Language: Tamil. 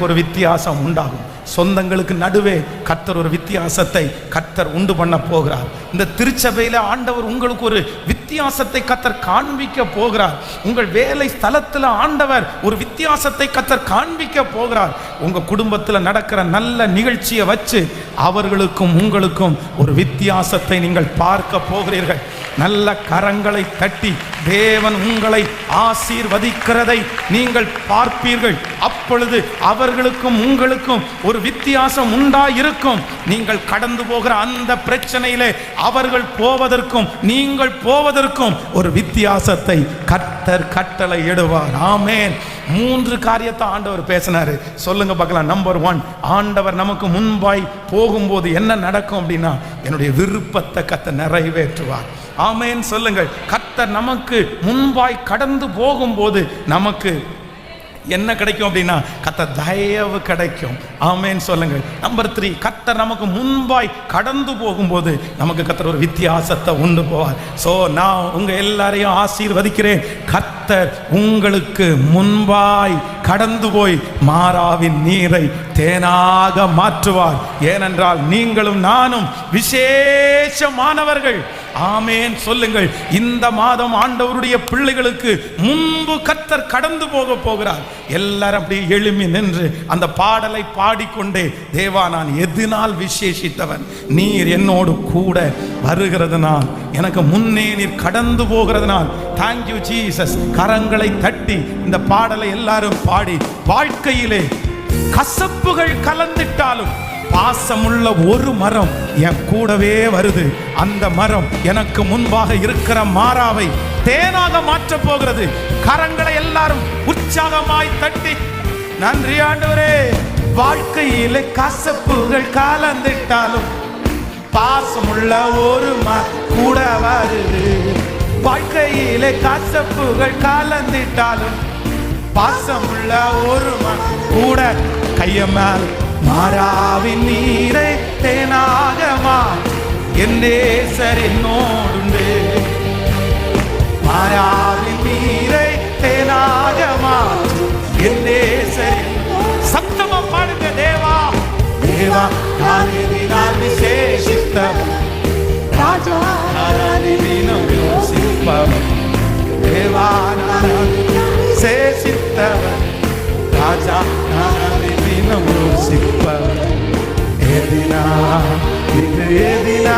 ஒரு வித்தியாசம் உண்டாகும். சொந்தங்களுக்கு நடுவே கர்த்தர் ஒரு வித்தியாசத்தை கர்த்தர் உண்டு பண்ண போகிறார். இந்த திருச்சபையில ஆண்டவர் உங்களுக்கு ஒரு வித்தியாசத்தை கர்த்தர் காண்பிக்க போகிறார். உங்கள் வேலை ஸ்தலத்தில் ஆண்டவர் ஒரு வித்தியாசத்தை கர்த்தர் காண்பிக்க போகிறார். உங்க குடும்பத்தில் நடக்கிற நல்ல நிகழ்ச்சியை வச்சு அவர்களுக்கும் உங்களுக்கும் ஒரு வித்தியாசத்தை நீங்கள் பார்க்க போகிறீர்கள். நல்ல கரங்களை தட்டி தேவன் உங்களை ஆசீர்வதிக்கிறதை நீங்கள் பார்ப்பீர்கள். அப்பொழுது அவர்களுக்கும் உங்களுக்கும் ஒரு வித்தியாசம் உண்டாயிருக்கும். நீங்கள் கடந்து போகிற அந்த பிரச்சனையிலே அவர்கள் போவதற்கும் நீங்கள் போவதற்கும் ஒரு வித்தியாசத்தை கர்த்தர் கட்டளை இடுவார். ஆமென். 3 காரியத்தை ஆண்டவர் பேசினாரு. சொல்லுங்க பார்க்கலாம். நம்பர் 1, ஆண்டவர் நமக்கு முன்பாய் போகும்போது என்ன நடக்கும் அப்படின்னா, என்னுடைய விருப்பத்தை கர்த்தர் நிறைவேற்றுவார். ஆமென் சொல்லுங்கள். கர்த்தர் நமக்கு முன்பாய் கடந்து போகும்போது நமக்கு என்ன கிடைக்கும் அப்படின்னா, கர்த்தர் தயவு கிடைக்கும். ஆமென் சொல்லுங்கள். நம்பர் 3, கர்த்தர் நமக்கு முன்பாய் கடந்து போகும்போது நமக்கு கர்த்தர் ஒரு வித்தியாசத்தை உண்டு போவார். ஸோ நான் உங்க எல்லாரையும் ஆசீர்வதிக்கிறேன். கர்த்தர் உங்களுக்கு முன்பாய் கடந்து போய் மாறாவின் நீரை தேனாக மாற்றுவார். ஏனென்றால் நீங்களும் நானும் விசேஷமானவர்கள். ஆமென் சொல்லுங்கள். இந்த மாதம் ஆண்டவருடைய பிள்ளைகளுக்கு முன்பு கர்த்தர் கடந்து போக போகிறார். எல்லாரும் அப்படி எழும்பி நின்று அந்த பாடலை பாடிக்கொண்டே, தேவா நான் எதனால் விசேஷித்தவன், நீர் என்னோடு கூட வருகிறதுனால், எனக்கு முன்னே நீர் கடந்து போகிறதுனால் தேங்க்யூ ஜீசஸ். கரங்களை தட்டி இந்த பாடலை எல்லாரும் பாடி, வாழ்க்கையிலே கசப்புகள் கலந்திட்டாலும் பாசமுள்ள ஒரு மரம் என் கூடவே வருது. அந்த மரம் எனக்கு முன்பாக இருக்கிற மாறாவை தேனாக மாற்ற போகிறது. கரங்களை எல்லாரும் உற்சாகமாய் தட்டி, நன்றி ஆண்டவரே. வாழ்க்கையிலே கசப்புகள் கலந்திட்டாலும் பாசமுள்ள ஒரு மரம் கூட வருது. வாழ்க்கையிலே கசப்புகள் கலந்திட்டாலும் பாசமுள்ள ஒரு மரம் கூட, கையம்மாள் மாறாவின் நீரை தேனாக மாற்று என் நேசர் என்னோடுண்டு. மாறாவின் நீரை தேனாக மாற்று என் நேசர். சத்தமா பாடுங்க. தேவா தேவா நான் எதினால் விசேஷித்தவன், ராஜா நான் எதினும் யோசிப்பவன். தேவா நான் விசேஷித்தவன், ராஜா நான் எதினும் யோசிப்பவன். எதினா இது எதினா